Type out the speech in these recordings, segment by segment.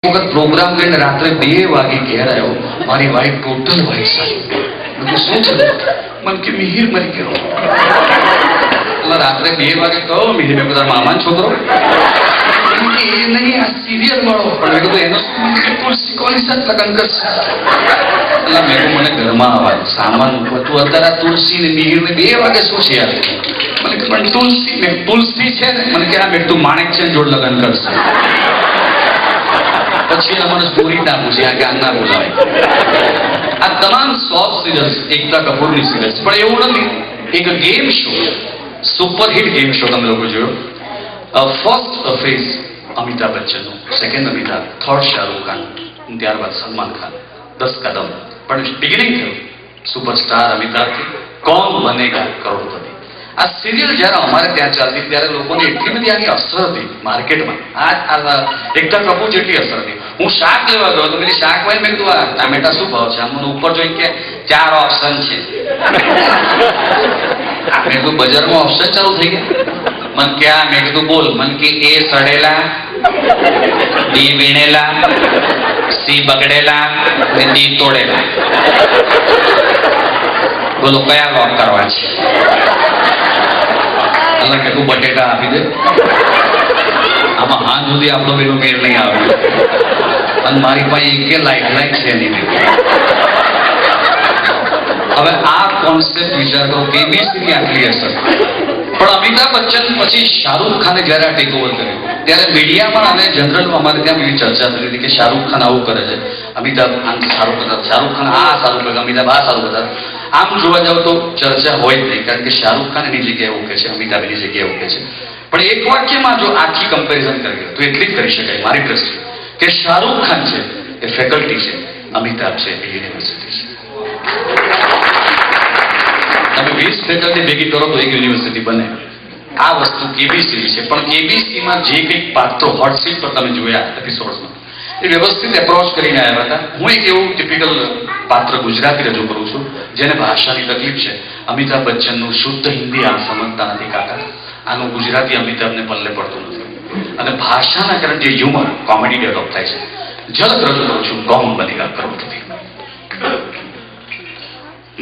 વખત પ્રોગ્રામ કરીને રાત્રે 2 વાગે ઘેર આવ્યો. મારી વાઈફ ટોટલ વાઈફ સારી. શું છે? મને કે મિહિર મરી ગયો. એટલે રાત્રે 2 વાગે કહો મિહિર મેં બધા મામાનો છોકરો એ નહીં, આ સિરિયલ વાળો. પણ મેં કીધું એનો તુલસી કોની સાથે લગ્ન કરશે? એટલે મેં કહ્યું મને ઘરમાં અવાજ સામાન તું અત્યારે તુલસી ને મિહિર ને 2 વાગે શું છે યાર? મને કે પણ તુલસી મેં તુલસી છે ને. મને કે આ મેં તું માણેક છે જોડ લગ્ન કરશે. પછી મને સ્ટોરી ના પૂછી આ જ્ઞાન ના બોલાવે. આ તમામ સોફ્ટ સિરિયલ્સ એકતા કપૂરની સિરિયલ્સ. પણ એવું નથી, એક game show, superhit game show તમે લોકો જોયો. ફર્સ્ટ ફેઝ અમિતાભ બચ્ચનનો, સેકન્ડ અમિતાભ, થર્ડ શાહરૂખ ખાન, ત્યારબાદ સલમાન ખાન. 10 કદમ. પણ બિગિનિંગ થયું સુપરસ્ટાર અમિતાભથી, કોણ બનેગા કરોડપતિ. આ સિરિયલ જ્યારે અમારે ત્યાં ચાલતી ત્યારે લોકોને એટલી બધી આની અસર હતી માર્કેટમાં. આ એકતા કપૂર જેટલી અસર હતી. હું શાક લેવા ગયો તો પેલી શાક વાળી મેં કીધું આ ટામેટા શું ભાવ છે? આમ ઉપર જોઈ કે 4 ઓપ્શન છે. મેં કીધું બજારમાં ઓપ્શન ચાલુ થઈ ગયા. મને ક્યાં? મેં કીધું બોલ. મને કે A સડેલા, B વીણેલા, C બગડેલા ને D તોડેલા. બોલો કયા લોક કરવા છે? એટલે કે તું બટેટા આપી દે. આમાં હાથ સુધી આપણો બેનો મેળ નહીં આવે. અને મારી પાસે એક લાઈફ છે નહીં. હવે આ કોન્સેપ્ટ વિચાર કરો કેબીસીની આટલી અસર. પણ અમિતાભ બચ્ચન પછી શાહરૂખ ખાને જ્યારે આ ટેક ઓવર કર્યું ત્યારે મીડિયામાં અને જનરલ અમારે ત્યાં એવી ચર્ચા થઈ હતી કે શાહરૂખ ખાન આવું કરે છે, અમિતાભ આમ સારું કરતા, શાહરૂખ ખાન આ સારું કરે, અમિતાભ આ સારું કરતા. આમ જોવા જાવ તો ચર્ચા હોય જ નહીં, કારણ કે શાહરૂખ ખાન એની જગ્યાએ ઓકે છે, અમિતાભ એની જગ્યાએ ઓકે છે. પણ એક વાક્યમાં જો આખી કમ્પેરિઝન કરીએ તો એટલી જ કરી શકાય મારી દ્રષ્ટિએ કે શાહરૂખ ખાન છે એ ફેકલ્ટી છે, અમિતાભ છે એ યુનિવર્સિટી છે. તમે 20 ફેકલ્ટી ભેગી કરો તો એક યુનિવર્સિટી બને. આ વસ્તુ કેબીસી છે. પણ કેબીસીમાં જે કંઈક પાત્રો હોટ સીટ પર તમે જોયા એપિસોડ્સમાં એ વ્યવસ્થિત એપ્રોચ કરીને આવ્યા હતા. હું એક એવું ટિપિકલ પાત્ર ગુજરાતી રજૂ કરું છું જેને ભાષાની તકલીફ છે. અમિતાભ બચ્ચનનું શુદ્ધ હિન્દી આ સમજતા નથી કાકા. આનું ગુજરાતી અમિતાભને પલ્લે પડતું નથી. અને ભાષાના કારણે જે હ્યુમર કોમેડી ડેવલપ થાય છે. ઝલક રજૂ કરું છું કોણ બનેગા કરોડપતિ.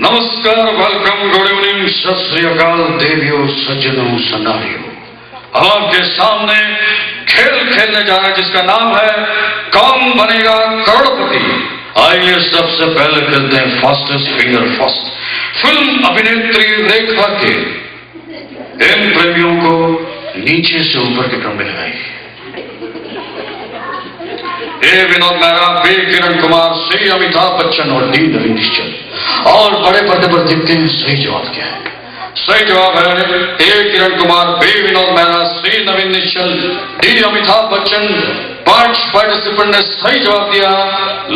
नमस्कार, वेलकम, गुड इवनिंग, सत श्री अकाल, देवियों, सज्जनों, सनारियों. आपके सामने खेल खेलने जा रहा है जिसका नाम है कौन बनेगा करोड़पति. आइए सबसे पहले खेलते हैं फास्टेस्ट फिंगर फर्स्ट. फिल्म अभिनेत्री रेखा के इन प्रेमियों को नीचे से ऊपर के क्रम में लगाइए. ए विनोद मेहरा, बी किरण कुमार, सी अमिताभ बच्चन और डी नवीन निश्चल. और बड़े पर्दे पर देखते हैं सही जवाब क्या है. सही जवाब है ए किरण कुमार, बी विनोद मेहरा, सी नवीन निश्चल, डी अमिताभ बच्चन. 5 पार्टिसिपेंट ने सही जवाब दिया,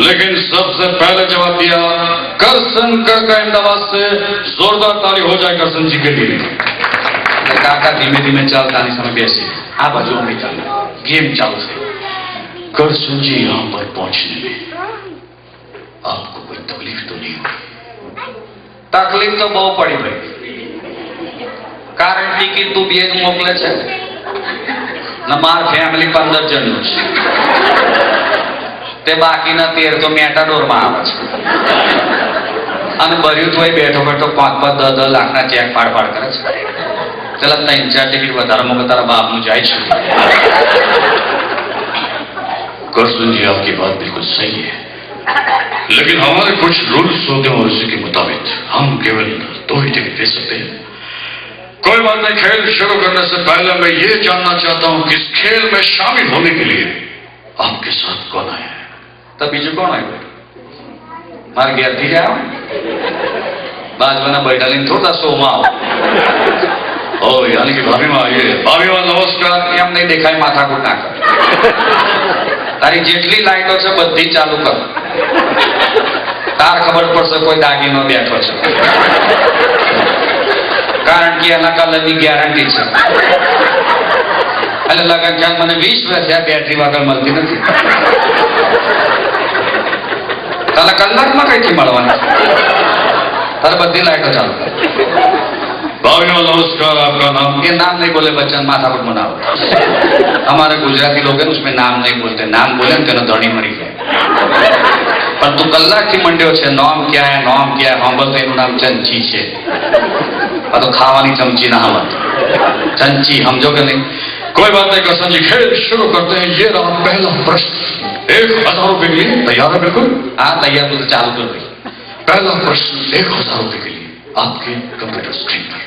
लेकिन सबसे पहले जवाब दिया करसन कर का अहमदाबाद से. जोरदार ताली हो जाए करसन जी के लिए. काका धीमे धीमे चलता नहीं समय बेसी आ बाजू अमेरिका गेम चालू है. करसन जी यहां पर पहुंचने में आपको कोई तकलीफ तो नहीं हुई? तकलीफ तो बहुत पड़ी भाई, कारण टिकિટ તું 2 જ મોકલે છે ને માર ફેમિલી 15 જણનું છે તે બાકીના 13 તો મેટાડોરમાં આવે છે. અને ભર્યું તોય બેઠો બેઠો 5-10 લાખના ચેક પાડ કરે છે. ચલા 3-4 ટિકિટ વધારે મોકલે તારા બાપનું જાય છે. करसन जी आपकी बात बिल्कुल सही है, लेकिन हमारे कुछ रूल्स होते हैं और उसी के मुताबिक हम केवल 2 ही टिकट दे सकते हैं. कोई बात नहीं, खेल शुरू करने से पहले मैं ये जानना चाहता हूं कि इस खेल में शामिल होने के लिए आपके साथ कौन आया है? तब बीजू कौन आया? मारे घर थी जाओ बाजवाना बैठा नहीं थोड़ा सो माओ. ओ यानी कि भाभी माँ आइए. भाभी माँ नमस्कार. एम नहीं देखा है माथा को ना कर. તારી જેટલી લાઈટો છે બધી ચાલુ કર. તાર ખબર પડશે કોઈ દાગીનો બેઠો છે, કારણ કે એના કલરની ગેરંટી છે. એટલે લગન ચાલ મને 20 વર્ષ આ બેટરી વગર મળતી નથી. તારા કલાકમાં કઈથી મળવાના? તારે બધી લાઈટો ચાલુ કર. भाइयों नमस्कार, आपका नाम? ये नाम नहीं बोले बच्चन माथा पर बनाओ। हमारे गुजराती लोग हैं उसमें नाम नहीं बोलते, नाम बोले तो धनी मरी जाए। पर तू कलाक की मंड्यो છે નામ क्या है સાંભળ તો એનું નામ ચંચી છે। આ તો ખાવાની ચમચી ના આવત ચંચી, સમજો કે નહીં? कोई बात नहीं करसन जी, खेल शुरू करते हैं। ये रहा पहला प्रश्न, 1000 रुपए के लिए। तैयार है? बिल्कुल हाँ तैयार, तो चालू कर भाई। पहला प्रश्न 1000 रुपए के लिए आपके कंप्यूटर स्क्रीन पर।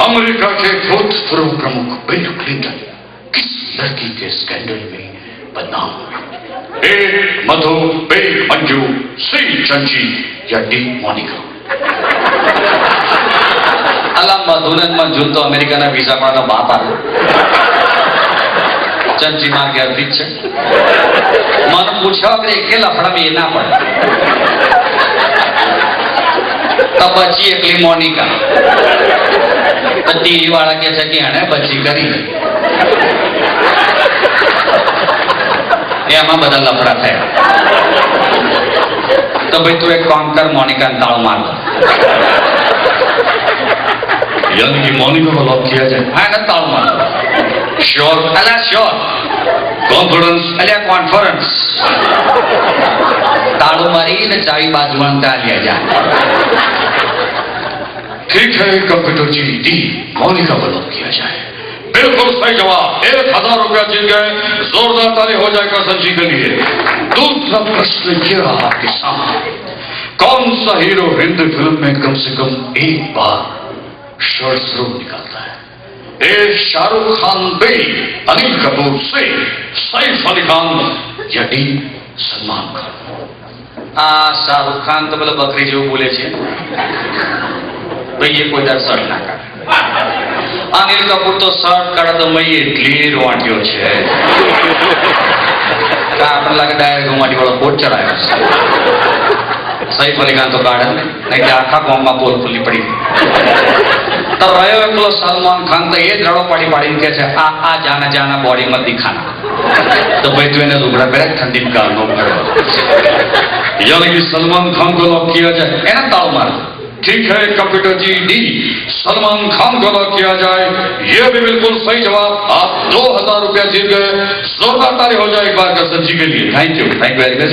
अमेरिका के भूतपूर्व प्रमुख बिल क्लिंटन किस लड़की के स्कैंडल में बदनाम हुए? ए मधु, बी मंजू, सी चंची या डी मोनिका? अला मधुनन मंजूर तो अमेरिका ना वीजा पाना बाप आ चंची मार गया ठीक है। मन पूछा कि एक लफड़ा में ये ना पड़े तब बची एकली मोनिका। तो टीवी वाला के છે કે આને બચી કરી એમાં બધા લફડા થયા। તો ભાઈ તું એક કામ કર, મોનિકાને તાળો માર દે। यानी कि मोनिका को लॉक किया जाए? हाँ ना ताळो मार दे। श्योर? अला श्योर। कॉन्फिडेंस? अल्या कॉन्फ्रेंस। ताळो मारी ने चावी बाजूમાં તાળ્યા જાય। ठीक है, कंप्यूटर जी डी मोनिका को लॉक किया जाए। बिल्कुल सही जवाब, 1000 रुपया जीत गए। जोरदार ताली हो जाएगा संजी के लिए। दूसरा प्रश्न ये रहा आपके सामने, कौन सा हीरो हिंदी फिल्म में कम से कम एक बार शर्ट जरूर निकालता है? ए शाहरुख खान, बी अनिल कपूर, सी सैफ अली खान या डी सलमान खान? आ शाहरुख खान तो પેલો બકરી જેવું બોલે છે ભાઈ, એ કોઈ દર શર્ટ ના કાઢે। અનિલ કપૂર તો શર્ટ કાઢે તો મય એટલી રોવાટ્યો છે કે આપણને લાગે ડાયરેક્ટ રોમાટી વાળો કોટ ચડાયો છે। સૈફ અલી ખાન તો કાઢે ને, નહીં કે આખા ગામમાં પોલ ખુલ્લી પડી। તો રહ્યો એકલો સલમાન ખાન તો એ જ રડો પાડી પાડીને કે છે આ જાના જાના બોડી મત દિખાના। તો ભાઈ તું એને લુગડા પહેરે ઠંડી ગાળ નો પડે। यानी कि सलमान खान को लॉक किया जाए? એને તાળો માર દે। ठीक है, computer G D Salman Khan को लॉक किया जाए। ये भी बिल्कुल सही जवाब, आप 2000 रुपया जीत गए। जोरदार ताली हो जाए एक बार करसन जी के लिए। Thank you very much.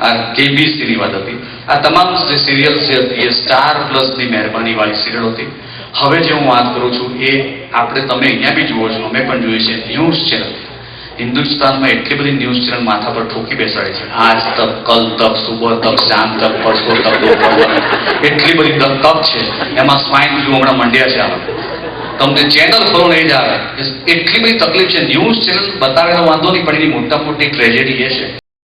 આ કેબીસીની વાત હતી। આ તમામ જે સિરિયલ છે એ સ્ટાર પ્લસની મહેરબાની વાળી સિરિયલ હતી। હવે જે હું વાત કરું છું એ આપણે તમે અહીંયા બી જુઓ છો, અમે પણ જોઈએ છે, ન્યૂઝ ચેનલ। હિન્દુસ્તાનમાં એટલી બધી ન્યૂઝ ચેનલ માથા પર ઠોકી બેસાડે છે। આજ તક, કલ તક, સુબહ તક, શામ તક, પરસો તક, दोपहर એટલી બધી તક છે। એમાં સ્વાઇન ફ્લૂ હમણાં મંડ્યા છે। આવે તમને ચેનલ ખોલો નહીં જ આવે, એટલી બધી તકલીફ છે। ન્યૂઝ ચેનલ બતાવે તો વાંધો નહીં, પણ એની મોટા મોટી ટ્રેજેડી એ છે